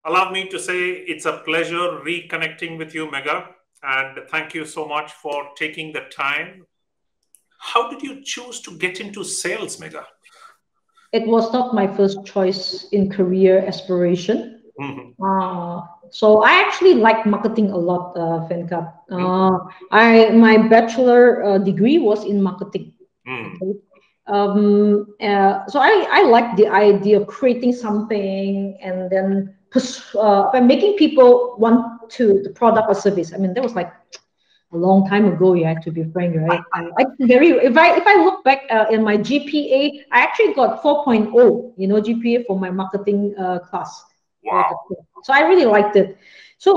Allow me to say it's a pleasure reconnecting with you, Mega, and thank you so much for taking the time. How did you choose to get into sales, Mega? It was not my first choice in career aspiration. Mhm. So I actually like marketing a lot, Venkat. Mhm. I my bachelor degree was in marketing. Mhm. Okay. So I like the idea of creating something and then by making people want to the product or service. I mean, that was like a long time ago. Yeah, to be frank, right? I very if I look back in my GPA, I actually got 4.0. GPA for my marketing class. Wow. So I really liked it. So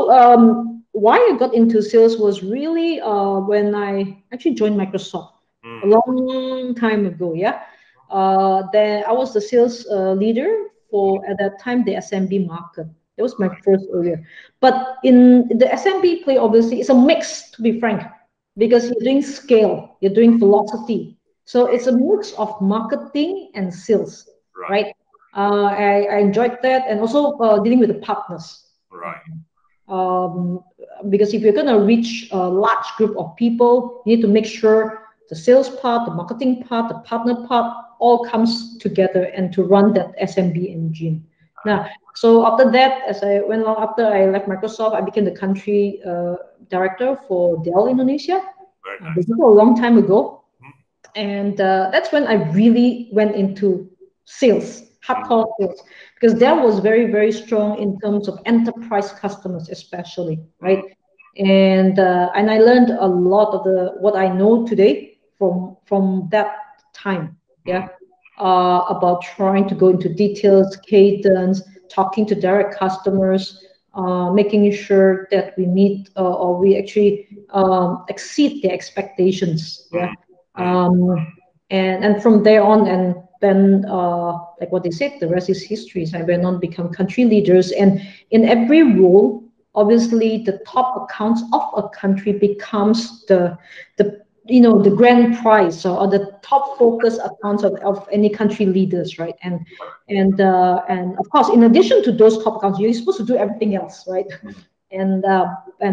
why I got into sales was really when I actually joined Microsoft a Mm. long time ago. Yeah, then I was the sales leader for at that time the SMB market. That was my first area. But in the SMB play, obviously, it's a mix, to be frank, because you're doing scale, you're doing velocity. So it's a mix of marketing and sales, Right. right? I enjoyed that, and also dealing with the partners. Right. Um, because if you're going to reach a large group of people, you need to make sure the sales part, the marketing part, the partner part all comes together and to run that SMB engine. Now, so after that, as I went along, after I left Microsoft, I became the country director for DELL Indonesia. Very This nice. is a long time ago, Mm. and that's when I really went into sales, Mm. hardcore sales, because that was very, very strong in terms of enterprise customers, especially, Mm. right? And I learned a lot of the what I know today from that time, Mm. yeah, about trying to go into details, cadence, talking to direct customers, making sure that we meet or we actually exceed the expectations, yeah. Mm. Mm. And from there on, and then like what they said, the rest is history. So I went on to become country leaders, and in every role, obviously the top accounts of a country becomes the grand prize, or the top focus accounts of any country leaders, right? And of course, in addition to those top accounts, you're supposed to do everything else, right? And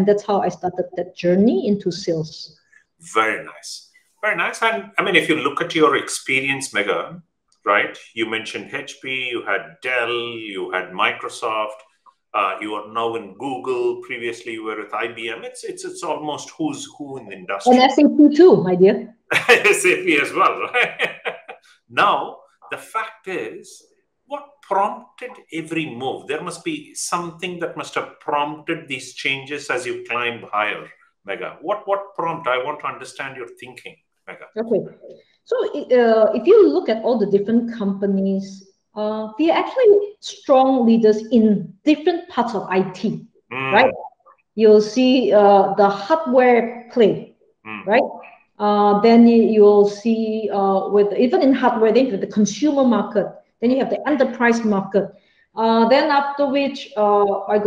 that's how I started that journey into sales. Very nice. Very nice. And I mean, if you look at your experience, Mega, right? You mentioned HP, you had Dell, you had Microsoft, you are now in Google. Previously, you were with IBM. It's almost who's who in the And industry. SAP too, my dear. SAP as well, right? Now, the fact is, what prompted every move? There must be something that must have prompted these changes as you climb higher, Mega. What prompt? I want to understand your thinking, Mega. Okay. So if you look at all the different companies, they are actually strong leaders in different parts of IT, right? Mm. You'll see the hardware play, Mm. right? Then you'll see with even in hardware, then you have the consumer market, then you have the enterprise market. Then after which I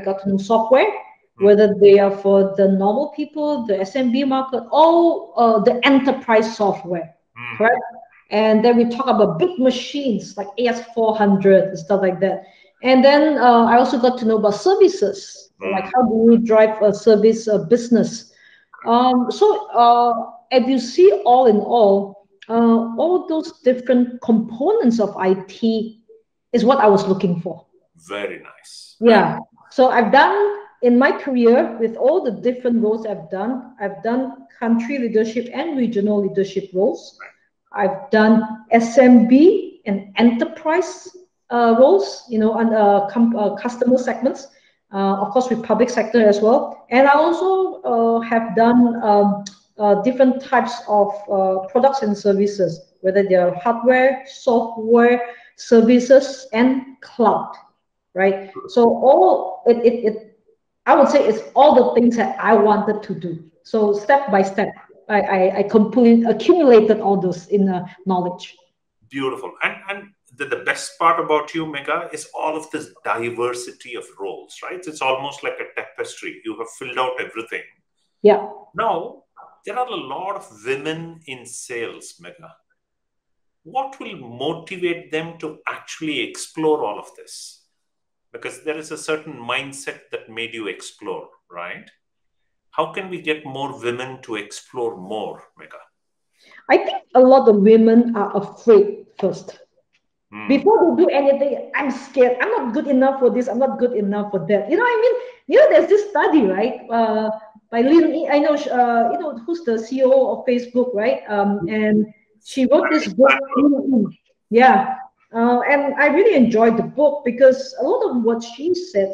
got to know software, Mm. whether they are for the normal people, the SMB market, or the enterprise software, Mm. correct? And then we talk about big machines like AS400 and stuff like that. And then I also got to know about services, like Mm. how do you drive a service business. So if you see all those different components of IT is what I was looking for. Very nice. Very. Yeah. So I've done in my career with all the different roles I've done country leadership and regional leadership roles. I've done SMB and enterprise roles, and customer segments, of course, with public sector as well. And I also have done different types of products and services, whether they are hardware, software, services, and cloud, right? So I would say it's all the things that I wanted to do. So step by step, I completely accumulated all those in knowledge. Beautiful. And the best part about you, Mega, is all of this diversity of roles, right? It's almost like a tapestry. You have filled out everything. Yeah. Now, there are a lot of women in sales, Mega. What will motivate them to actually explore all of this? because there is a certain mindset that made you explore, right? How can we get more women to explore more, Mega? I think a lot of women are afraid first. Before they do anything, I'm scared. I'm not good enough for this. I'm not good enough for that. You know what I mean? You know, there's this study, right? By Lin Yi, I know, you know, who's the CEO of Facebook, right? And she wrote this book. Yeah. And I really enjoyed the book because a lot of what she said,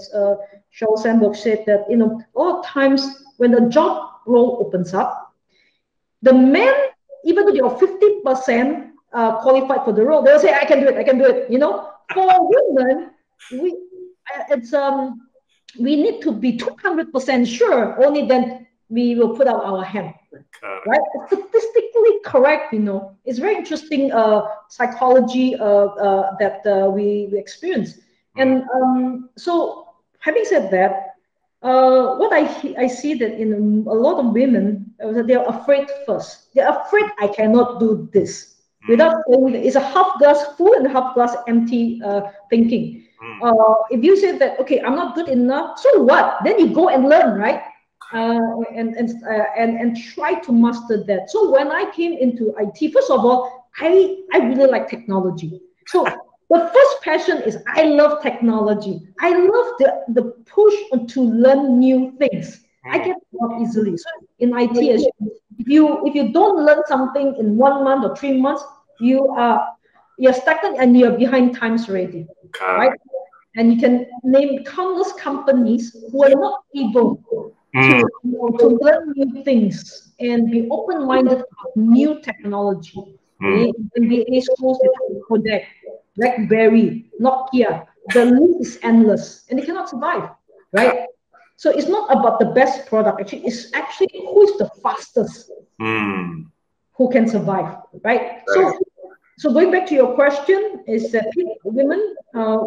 Sheryl Sandberg said that, you know, a lot of times when the job role opens up, the men, even though they are 50% qualified for the role, they'll say, I can do it, I can do it. You know, for women, we it's we need to be 200% sure, only then we will put out our hand. Right? Statistically correct, you know. It's very interesting psychology that we experience. And so having said that, what I see that in a lot of women, they're afraid first. They're afraid I cannot do this. Without saying that it's a half glass full and half glass empty thinking. If you say that, okay, I'm not good enough, so what? Then you go and learn, right? And try to master that. So when I came into IT, first of all, I really like technology. So the first passion is I love technology. I love the push to learn new things. I get bored easily. So in IT, if you don't learn something in 1 month or 3 months, you're stagnant and you're behind times already, right? And you can name countless companies who are not able to learn new things and be open-minded about new technology. MBA schools with Kodak, BlackBerry, Nokia. The list is endless, and they cannot survive, right? So it's not about the best product. Actually, it's actually who is the fastest, who can survive, right? So going back to your question, is that women,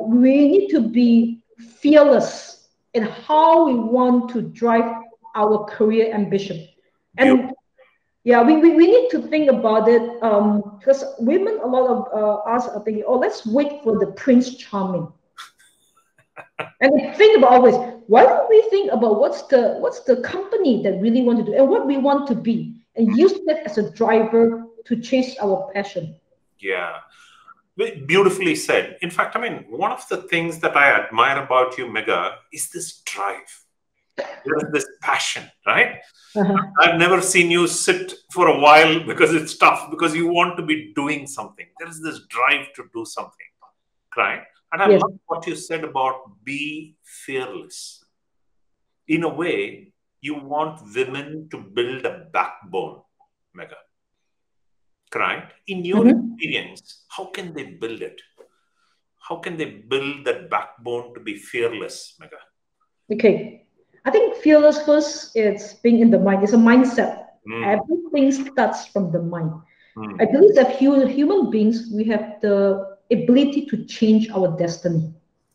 we need to be fearless in how we want to drive our career ambition. And yeah, we need to think about it because women, a lot of us are thinking, oh, let's wait for the Prince Charming. And think about always, why don't we think about what's the company that really want to do and what we want to be, and use that as a driver to chase our passion. Yeah, beautifully said. In fact, I mean, one of the things that I admire about you, Mega, is this drive. There is this passion, right? I've never seen you sit for a while because it's tough, because you want to be doing something. There is this drive to do something, right? And I love what you said about be fearless. In a way, you want women to build a backbone, Mega. Right? In your experience, how can they build it? How can they build that backbone to be fearless, Mega? Okay. I think fearless first, it's being in the mind. It's a mindset. Everything starts from the mind. I believe that human beings, we have the ability to change our destiny.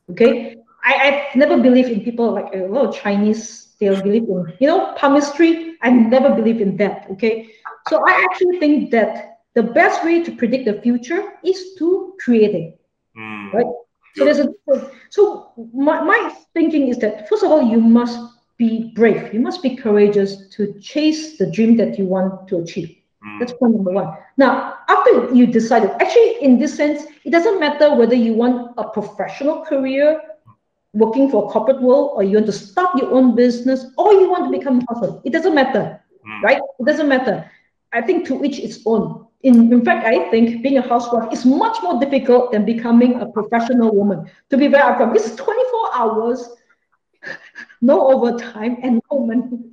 Okay. I've never believed in people like a lot of Chinese, they'll believe in, you know, palmistry. I never believe in that. Okay. So I actually think that the best way to predict the future is to create it. Right? So there's so my thinking is that first of all, you must be brave. You must be courageous to chase the dream that you want to achieve. That's point number one. Now, after you decided, actually, in this sense, it doesn't matter whether you want a professional career working for a corporate world, or you want to start your own business, or you want to become a husband. It doesn't matter, right? It doesn't matter. I think to each its own. In fact, I think being a housewife is much more difficult than becoming a professional woman. To be very upfront, this is 24 hours, no overtime, and no money.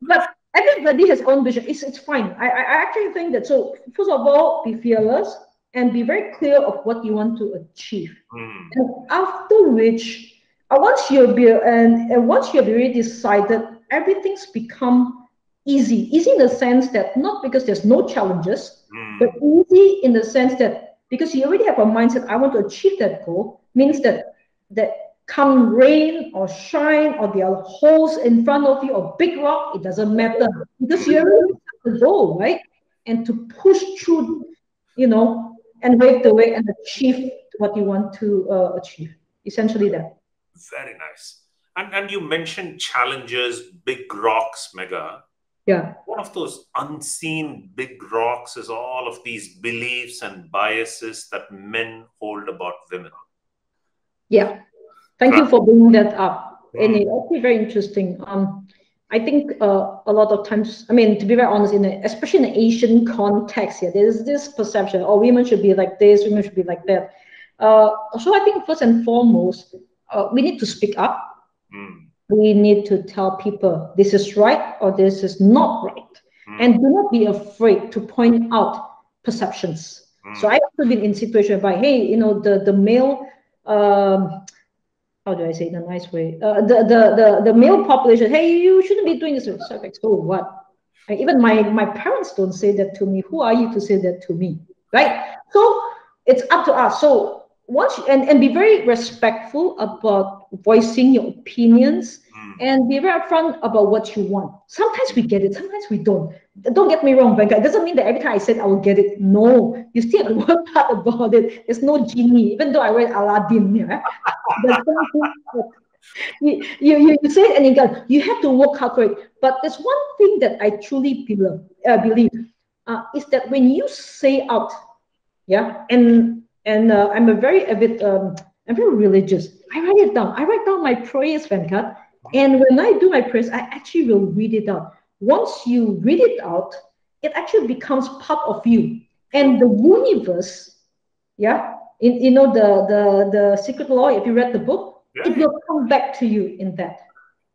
But everybody has own vision. It's fine. I actually think that. So first of all, be fearless and be very clear of what you want to achieve. And after which, once you have already decided, everything's become easy. Easy in the sense that not because there's no challenges, but easy in the sense that because you already have a mindset, I want to achieve that goal, means that come rain or shine, or there are holes in front of you or big rock, it doesn't matter, because you already have the goal, right? And to push through, you know, and wave the way and achieve what you want to achieve. essentially that. Very nice. And you mentioned challenges, big rocks, Mega. Yeah. One of those unseen big rocks is all of these beliefs and biases that men hold about women. Yeah. Thank you for bringing that up. And it's actually very interesting. I think a lot of times, I mean, to be very honest, especially in the Asian context here, there's this perception, oh, women should be like this, women should be like that. So I think first and foremost, we need to speak up. We need to tell people this is right or this is not right. And do not be afraid to point out perceptions. So I've also been in situations by, hey, you know, the male, how do I say it in a nice way? The male population, hey, you shouldn't be doing this. So like, so what? Even my parents don't say that to me. Who are you to say that to me? Right? So it's up to us. So once and be very respectful about voicing your opinions and be very upfront about what you want. Sometimes we get it, sometimes we don't. Don't get me wrong, Venkat. It doesn't mean that every time I said I will get it. No, you still have to work hard about it. There's no genie, even though I read Aladdin. Yeah? You say it and you have to work hard for it. But there's one thing that I truly believe is that when you say out, yeah, and I'm a very avid, I'm very religious. I write it down. I write down my prayers, Venkat. And when I do my prayers, I actually will read it out. Once you read it out, it actually becomes part of you. And the universe, yeah, you know, the secret law, if you read the book, it will come back to you in that.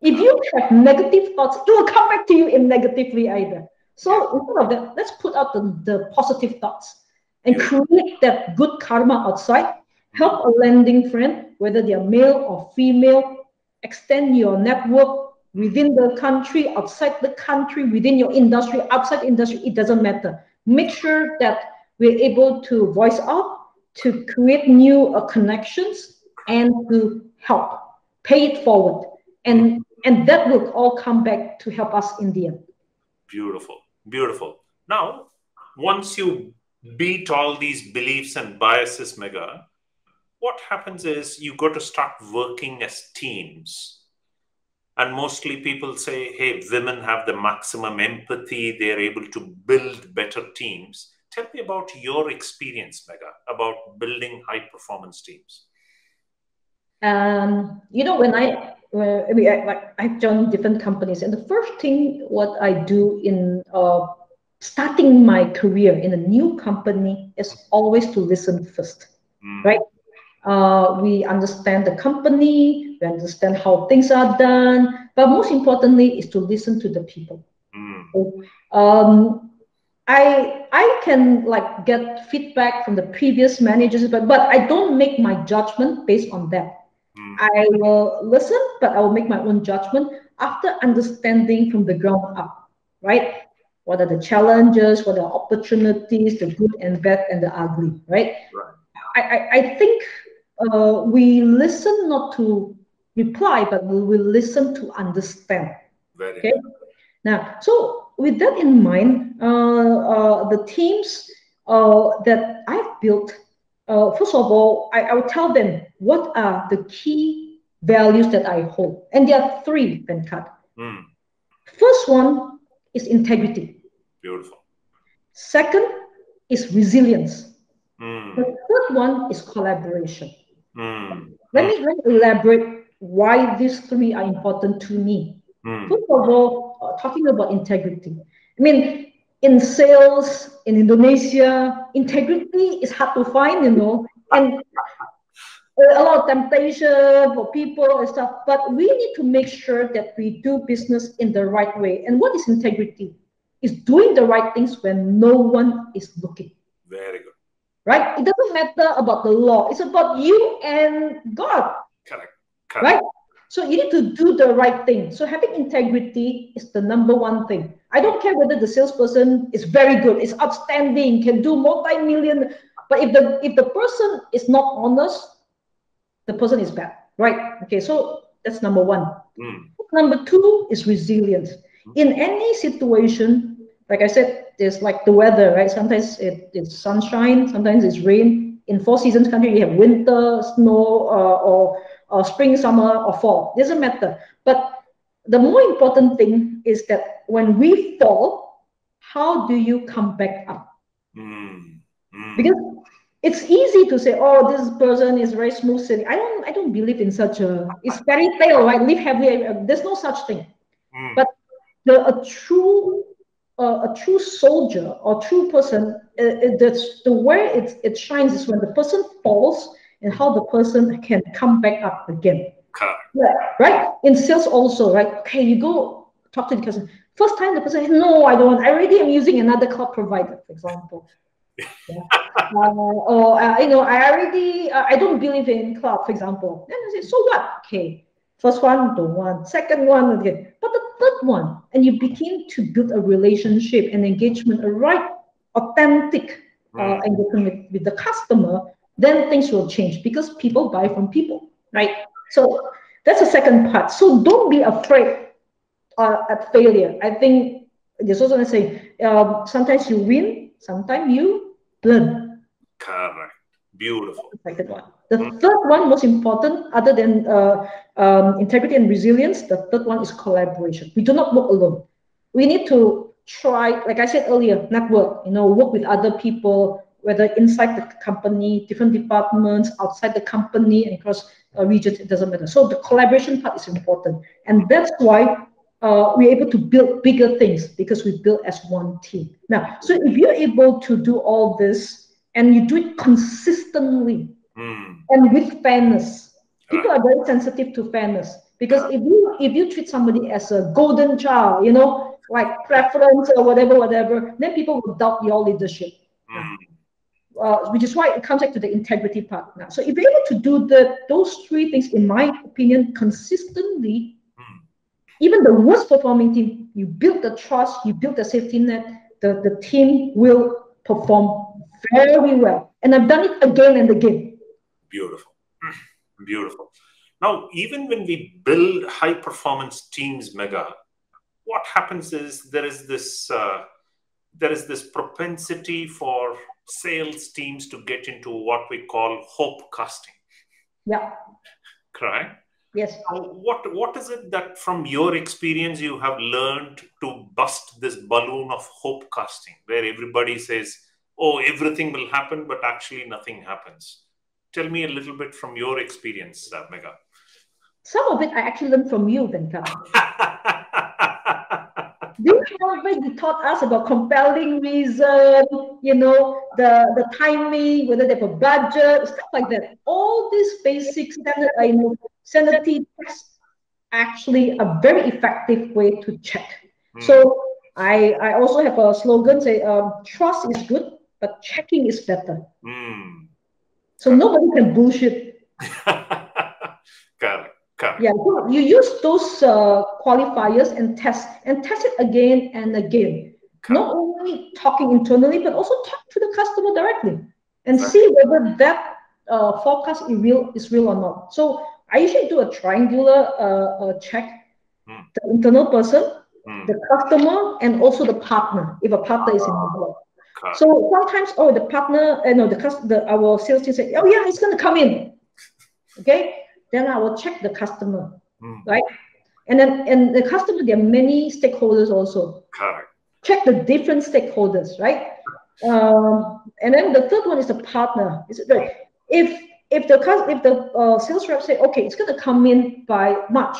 If you have negative thoughts, it will come back to you in negatively either. So instead of that, let's put out the positive thoughts and create that good karma outside. Help a lending friend, whether they are male or female. Extend your network within the country, outside the country, within your industry, outside industry. It doesn't matter. Make sure that we're able to voice out, to create new connections, and to help pay it forward. And that will all come back to help us in the end. Beautiful, beautiful. Now, once you beat all these beliefs and biases, Mega, what happens is you got to start working as teams. And mostly people say, hey, women have the maximum empathy. They're able to build better teams. Tell me about your experience, Mega, about building high-performance teams. You know, when I've joined different companies, and the first thing what I do in starting my career in a new company is always to listen first, right? We understand the company, we understand how things are done, but most importantly is to listen to the people. So, I can like get feedback from the previous managers, but I don't make my judgment based on that. I will listen, but I will make my own judgment after understanding from the ground up, right? What are the challenges, what are opportunities, the good and bad and the ugly, right? I think we listen not to reply, but we will listen to understand. Okay. Now, so with that in mind, the teams that I've built, first of all, I will tell them what are the key values that I hold, and there are three, Venkat. First one is integrity. Beautiful. Second is resilience. The third one is collaboration. Let me elaborate why these three are important to me. First of all, talking about integrity. I mean, in sales in Indonesia, integrity is hard to find, you know, and a lot of temptation for people and stuff. But we need to make sure that we do business in the right way. And what is integrity? It's doing the right things when no one is looking. Very good. Right? It doesn't matter about the law. It's about you and God. Correct. Right? So you need to do the right thing. So having integrity is the number one thing. I don't care whether the salesperson is very good, is outstanding, can do multi-million, but if the person is not honest, the person is bad. Right? Okay, so that's number one. Number two is resilience. In any situation, like I said, there's like the weather, right? Sometimes it's sunshine, sometimes it's rain. in 4 seasons country, you have winter, snow, or spring, summer, or fall. Doesn't matter. But the more important thing is that when we fall, how do you come back up? Because it's easy to say, oh, this person is very smooth sailing. I don't believe in such a, it's fairy tale, right? Live happily. There's no such thing. But a true soldier or true person, the way it shines is when the person falls and how the person can come back up again. Yeah, right? In sales also, right? Okay, you go talk to the customer. First time the person says, no, I don't. I already am using another cloud provider, for example. Yeah. I already, I don't believe in cloud, for example. Then I say, so what? Okay, first one, don't want. Second one, okay. But the third one, and you begin to build a relationship and engagement, a right, authentic engagement with the customer, then things will change because people buy from people, right? So that's the second part. So don't be afraid at failure. I think there's also going to say sometimes you win, sometimes you learn. Correct. Beautiful. The second one. The third one, most important, other than integrity and resilience, the third one is collaboration. We do not work alone. We need to try, like I said earlier, network, work with other people, whether inside the company, different departments, outside the company, and across regions, it doesn't matter. So the collaboration part is important. And that's why we're able to build bigger things because we build as one team. Now, so if you're able to do all this and you do it consistently and with fairness, people are very sensitive to fairness because if you treat somebody as a golden child, like preference or whatever, then people will doubt your leadership. Which is why it comes back to the integrity part now. So if you're able to do those three things, in my opinion, consistently, even the worst performing team, you build the trust, you build the safety net, the team will perform very well. And I've done it again and again. Beautiful. Beautiful. Now, even when we build high performance teams, Mega, what happens is there is this propensity for sales teams to get into what we call hope casting. Yeah. Correct? Yes. What is it that from your experience you have learned to bust this balloon of hope casting where everybody says, oh, everything will happen, but actually nothing happens? Tell me a little bit from your experience, Mega. Some of it I actually learned from you, Venkat. Do you remember you taught us about compelling reason, the timing, whether they have a budget, stuff like that. All these basic sanity tests actually a very effective way to check. So I also have a slogan say, trust is good, but checking is better. So nobody can bullshit. Correct. Yeah, you use those qualifiers and test it again and again. Not only talking internally, but also talk to the customer directly and see whether that forecast is real or not. So I usually do a triangular check: the internal person, the customer, and also the partner, if a partner is involved. So sometimes, the partner, our sales team say, oh yeah, it's going to come in. Okay. Then I will check the customer, right? And the customer, there are many stakeholders also. Correct. Check the different stakeholders, right? And then the third one is the partner. Is it right? If the sales rep say, okay, it's going to come in by March,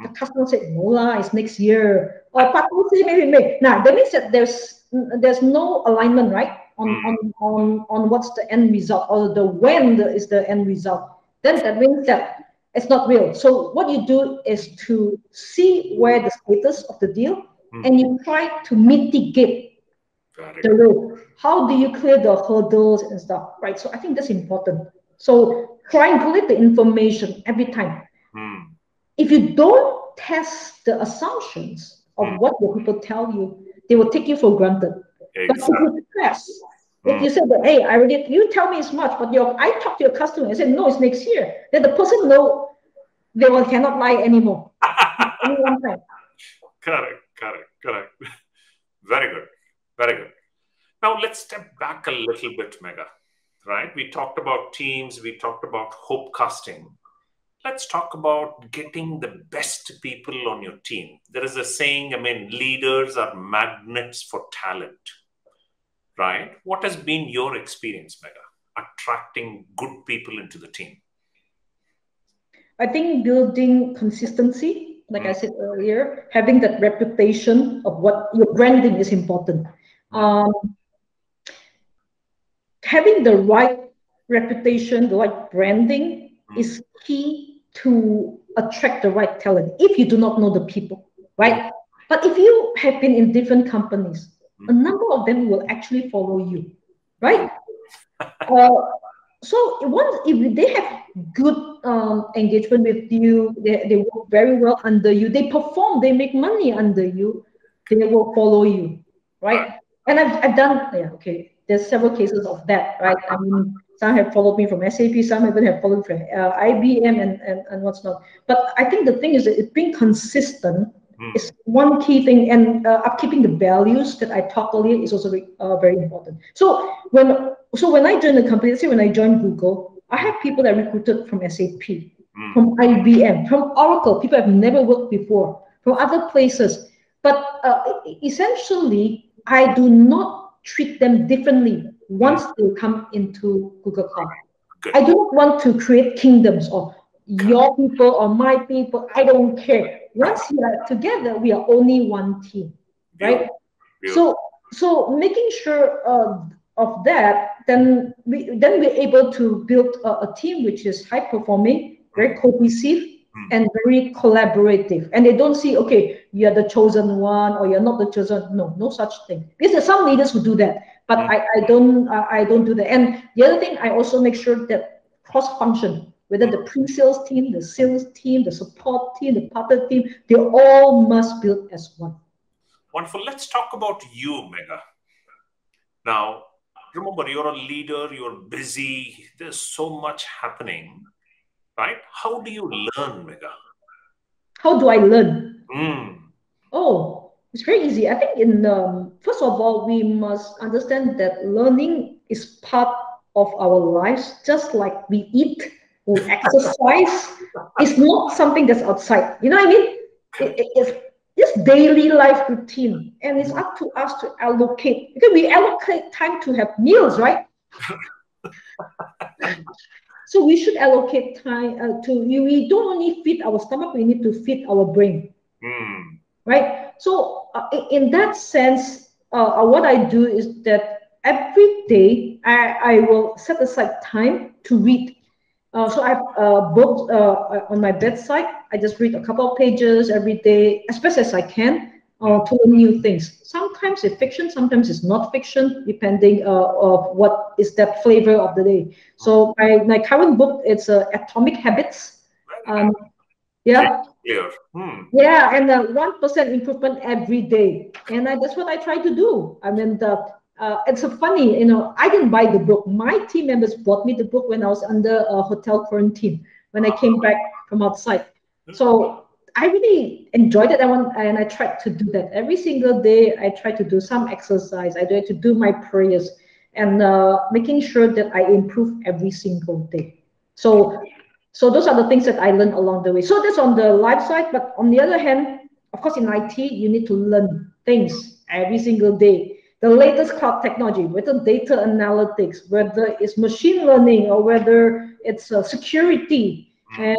the customer say, no lah, it's next year. Or partner say maybe May. Now that means that there's no alignment, right? On what's the end result or when is the end result. Then that means that it's not real. So what you do is to see where the status of the deal and you try to mitigate the risk. How do you clear the hurdles and stuff, right? So I think that's important. So triangulate the information every time. If you don't test the assumptions of what the people tell you, they will take you for granted. But if you test, if you say that, hey, you tell me it's much, but I talk to your customer and say, no, it's next year, then the person know they cannot lie anymore. Only one time. Correct. Very good. Now let's step back a little bit, Mega. right? We talked about teams, we talked about hope casting. Let's talk about getting the best people on your team. There is a saying, I mean, leaders are magnets for talent, right? What has been your experience, Mega, attracting good people into the team? I think building consistency, like I said earlier, having that reputation of what your branding is important. Having the right reputation, the right branding is key to attract the right talent if you do not know the people, right? But if you have been in different companies, a number of them will actually follow you, right? So once if they have good engagement with you, they work very well under you, they perform, they make money under you, they will follow you, right? And I've done, yeah, okay, there's several cases of that, right? I mean, some have followed me from SAP, some even have followed from IBM and what's not. But I think the thing is that being consistent is one key thing, and upkeeping the values that I talked earlier is also very important. So when I joined the company, let's say when I joined Google, I have people that recruited from SAP, from IBM, from Oracle, people I've never worked before, from other places. But essentially, I do not treat them differently once they come into Google Cloud. I do not want to create kingdoms of your people or my people. I don't care. Once we are together, we are only one team, right? So making sure of that, then we're able to build a team which is high performing, very cohesive, and very collaborative. And they don't see, okay, you're the chosen one or you're not the chosen. No such thing. Because there are some leaders who do that, but I don't do that. And the other thing, I also make sure that cross function, whether the pre-sales team, the sales team, the support team, the partner team, they all must build as one. Wonderful. Let's talk about you, Mega. Now, remember, you're a leader, you're busy, there's so much happening, right? How do you learn, Mega? How do I learn? Oh, it's very easy. I think first of all, we must understand that learning is part of our lives, just like we eat, we exercise. It's not something that's outside. You know what I mean? It's daily life routine, and it's up to us to allocate, because we allocate time to have meals, right? So we should allocate time we don't only feed our stomach, we need to feed our brain, right? So in that sense, what I do is that every day I will set aside time to read. So I have books on my bedside. I just read a couple of pages every day, as best as I can, to learn new things. Sometimes it's fiction, sometimes it's not fiction, depending of what is that flavor of the day. So my current book, it's Atomic Habits. Yeah. Yeah, and 1% improvement every day, and that's what I try to do. I mean, it's so funny, I didn't buy the book. My team members bought me the book when I was under hotel quarantine, when I came back from outside. So I really enjoyed it. And I tried to do that every single day. I try to do some exercise. I try to do my prayers, and making sure that I improve every single day. So those are the things that I learned along the way. So that's on the life side. But on the other hand, of course, in IT, you need to learn things every single day. The latest cloud technology, whether data analytics, whether it's machine learning, or whether it's security. And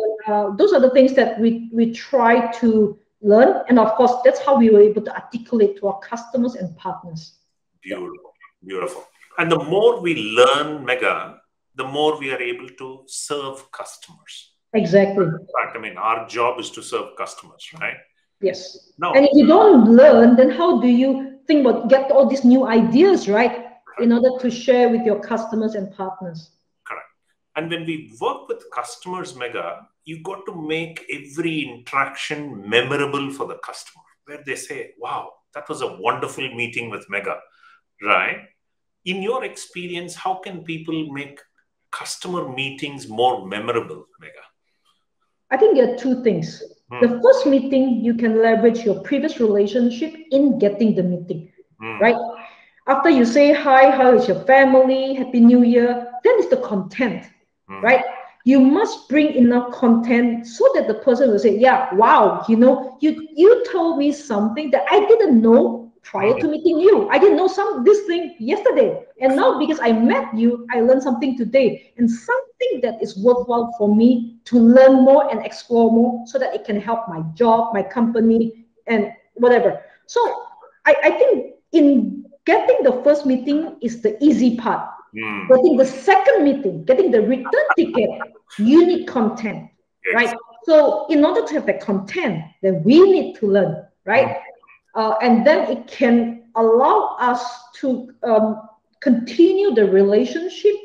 those are the things that we try to learn. And of course, that's how we were able to articulate to our customers and partners. Beautiful, beautiful. And the more we learn, Mega, the more we are able to serve customers. Exactly. In fact, I mean, our job is to serve customers, right? Yes. No. And if you don't learn, then how do you get all these new ideas, right? Correct. In order to share with your customers and partners. Correct. And when we work with customers, Mega, you got to make every interaction memorable for the customer, where they say, wow, that was a wonderful meeting with Mega, right? In your experience, how can people make customer meetings more memorable, Mega? I think there are two things. The first meeting, you can leverage your previous relationship in getting the meeting, right? After you say, hi, how is your family? Happy New Year. then it's the content, right? You must bring enough content so that the person will say, yeah, wow, you told me something that I didn't know prior to meeting you. I didn't know this thing yesterday. And now because I met you, I learned something today, and something that is worthwhile for me to learn more and explore more so that it can help my job, my company, and whatever. So I think in getting the first meeting is the easy part. Getting the second meeting, getting the return ticket, you need content, right? So in order to have the content, then we need to learn, right? And then it can allow us to continue the relationship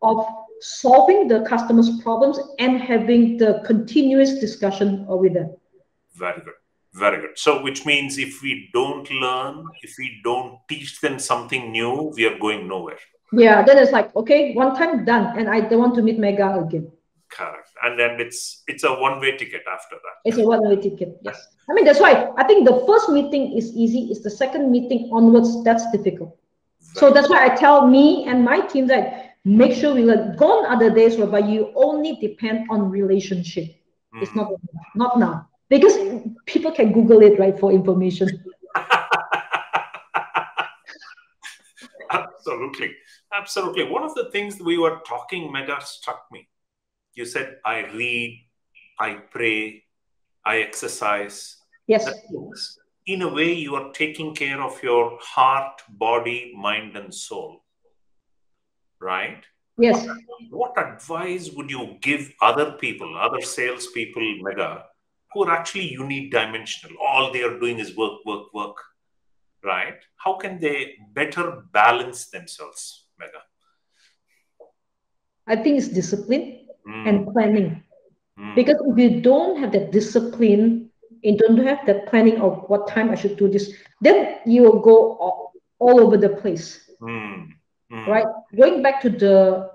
of solving the customer's problems and having the continuous discussion with them. Very good. Very good. So which means if we don't learn, if we don't teach them something new, we are going nowhere. Yeah, then it's like, okay, one time done, and I don't want to meet Mega again. Correct. And then it's a one-way ticket after that. It's a one-way ticket, yes. I mean, that's why I think the first meeting is easy. It's the second meeting onwards that's difficult. So that's why I tell me and my team that make sure we learn. Gone are the days whereby you only depend on relationship. It's not now. Because people can Google it, right, for information. Absolutely. Absolutely. One of the things we were talking, Mega, struck me. You said, I read, I pray, I exercise. Yes. That means, in a way, you are taking care of your heart, body, mind, and soul. Right? Yes. What advice would you give other people, other salespeople, Mega, who are actually unidimensional? All they are doing is work, work, work. Right? How can they better balance themselves, Mega? I think it's discipline and planning. Because if you don't have that discipline and don't have that planning of what time I should do this, then you will go all over the place. Right? Going back to the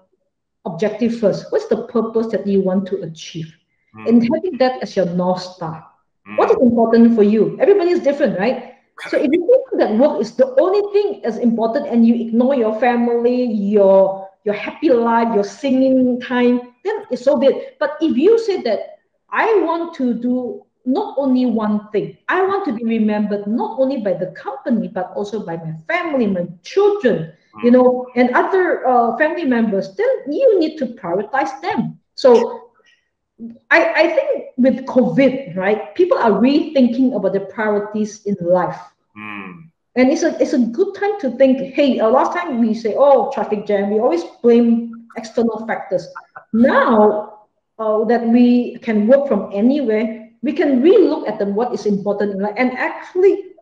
objective first, what's the purpose that you want to achieve? And having that as your North Star. What is important for you? Everybody is different, right? So if you think that work is the only thing that's important and you ignore your family, your happy life, your singing time, then it's so bad. But if you say that I want to do not only one thing, I want to be remembered not only by the company, but also by my family, my children, and other family members, then you need to prioritize them. So I think with COVID, right, people are rethinking about the priorities in life. And it's a good time to think, hey, last time we say, oh, traffic jam, we always blame external factors. Now that we can work from anywhere, we can relook at what is important in life and actually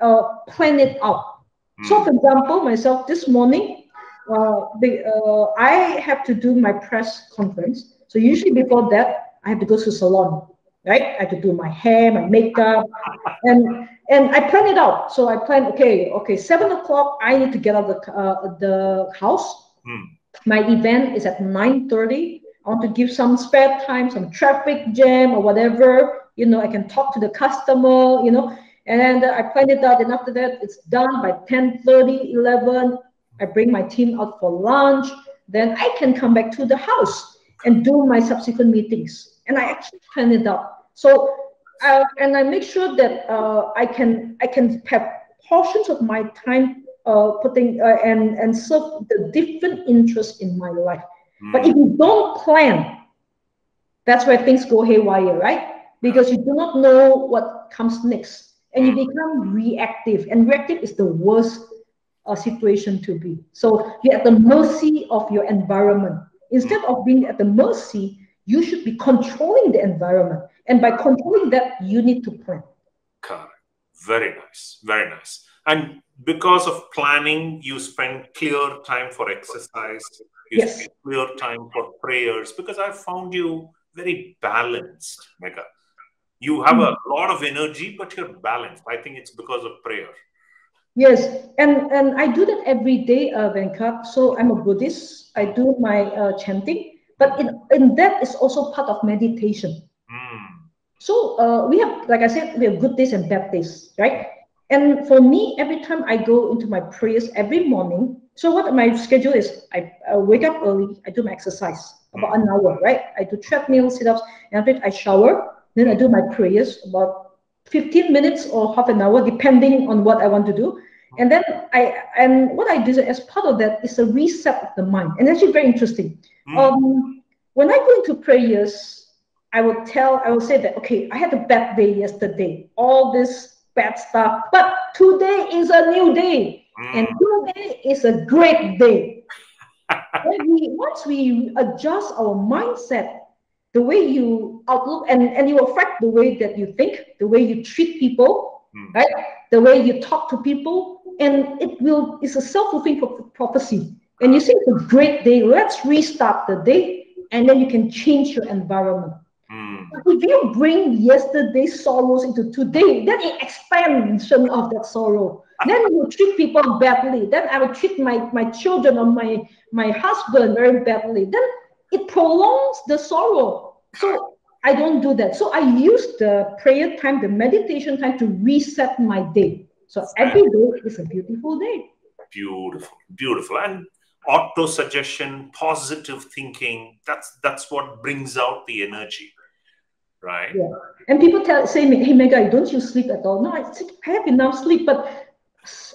plan it out. So, for example, myself this morning, I have to do my press conference. So usually before that, I have to go to salon, right? I have to do my hair, my makeup, and I plan it out. So I plan, okay, 7 o'clock, I need to get out of the house. My event is at 9:30. I want to give some spare time, some traffic jam or whatever. I can talk to the customer, and then I plan it out. And after that, it's done by 10:30, 11. I bring my team out for lunch. Then I can come back to the house and do my subsequent meetings. And I actually plan it out. So, and I make sure that I can have portions of my time putting and serve the different interests in my life. But if you don't plan, that's where things go haywire, right? Because you do not know what comes next, and you become reactive. And reactive is the worst situation to be. So you're at the mercy of your environment. Instead of being at the mercy, you should be controlling the environment. And by controlling that, you need to plan. Correct. Very nice. Very nice. And because of planning, you spend clear time for exercise. You spend clear time for prayers. Because I found you very balanced, Mega. You have a lot of energy, but you're balanced. I think it's because of prayer. Yes, and I do that every day, Venkat. So I'm a Buddhist. I do my chanting, but in that is also part of meditation. So we have, like I said, we have good days and bad days, right? And for me, every time I go into my prayers every morning, so what my schedule is, I wake up early, I do my exercise, about an hour, right? I do treadmill, sit-ups, and after I shower, then I do my prayers, about 15 minutes or half an hour, depending on what I want to do. And then what I do as part of that is a reset of the mind. And actually very interesting. When I go into prayers, I will say that, okay, I had a bad day yesterday, all this bad stuff, but today is a new day, and today is a great day. Once we adjust our mindset, the way you outlook, and you affect the way that you think, the way you treat people, right? The way you talk to people, and it's a self-fulfilling prophecy. And you say it's a great day, let's restart the day, and then you can change your environment. If you bring yesterday's sorrows into today, then it expansion of that sorrow. Then you treat people badly. Then I will treat my children or my husband very badly. Then it prolongs the sorrow. So I don't do that. So I use the prayer time, the meditation time to reset my day. So every day is a beautiful day. Beautiful, beautiful. And auto-suggestion, positive thinking, that's what brings out the energy. Right. Yeah. And people say me, hey Mega, don't you sleep at all? No, I have enough sleep, but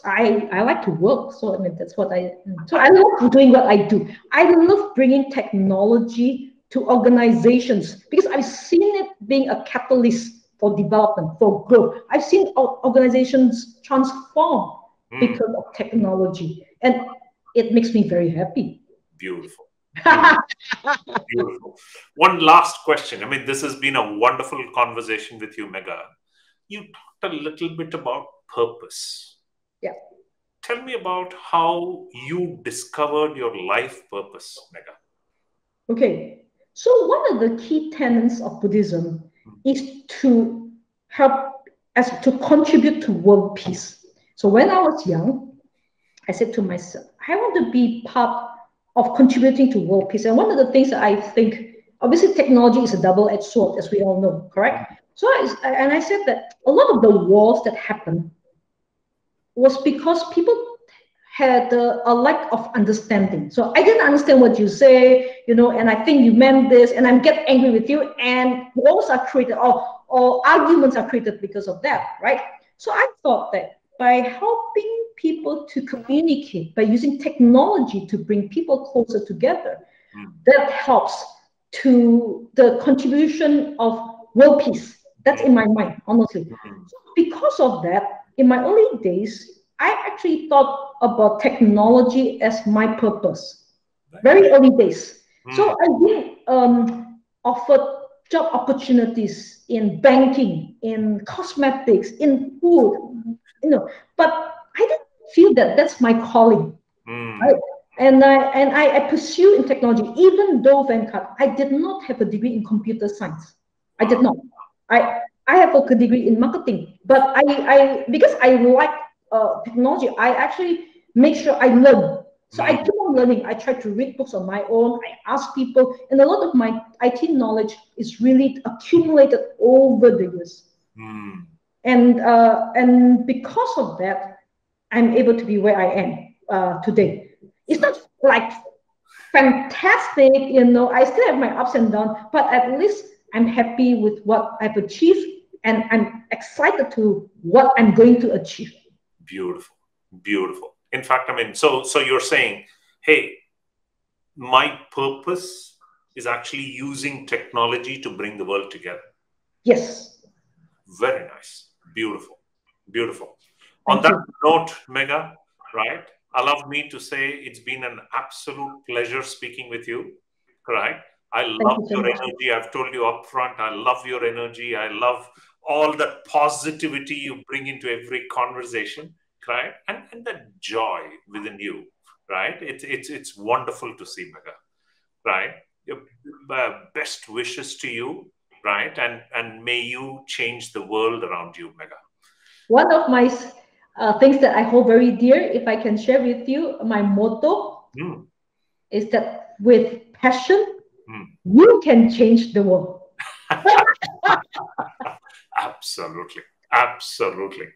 I like to work. So I mean that's what I love doing what I do. I love bringing technology to organizations because I've seen it being a catalyst for development, for growth. I've seen organizations transform because of technology, and it makes me very happy. Beautiful. Beautiful. One last question. I mean, this has been a wonderful conversation with you, Mega. You talked a little bit about purpose. Yeah. Tell me about how you discovered your life purpose, Mega. Okay. So one of the key tenets of Buddhism is to to contribute to world peace. So when I was young, I said to myself, I want to be part of contributing to world peace. And one of the things that I think, obviously technology is a double-edged sword, as we all know, correct? So I said that a lot of the wars that happened was because people had a lack of understanding. So I didn't understand what you say, and I think you meant this, and I get angry with you, and wars are created, or arguments are created because of that, right? So I thought that by helping people to communicate, by using technology to bring people closer together, that helps to the contribution of world peace. That's in my mind, honestly. So because of that, in my early days, I actually thought about technology as my purpose. Very early days. So I've been offered job opportunities in banking, in cosmetics, in food, but I didn't feel that that's my calling. Right? And I pursue in technology, even though Venkat, I did not have a degree in computer science. I did not. I have a degree in marketing, but I because I like technology, I actually make sure I learn. So I keep on learning. I try to read books on my own. I ask people, and a lot of my IT knowledge is really accumulated over the years. And because of that, I'm able to be where I am today. It's not like fantastic, I still have my ups and downs, but at least I'm happy with what I've achieved, and I'm excited to what I'm going to achieve. Beautiful, beautiful. In fact, I mean, so you're saying, hey, my purpose is actually using technology to bring the world together. Yes. Very nice. Beautiful. Beautiful. On that note, Mega, right? Allow me to say it's been an absolute pleasure speaking with you, right? I love your energy. I've told you up front, I love your energy. I love all that positivity you bring into every conversation, right? And that joy within you, right? It's wonderful to see, Mega, right? Best wishes to you, right? And may you change the world around you, Mega. One of my things that I hold very dear, if I can share with you, my motto is that with passion, you can change the world. Absolutely. Absolutely.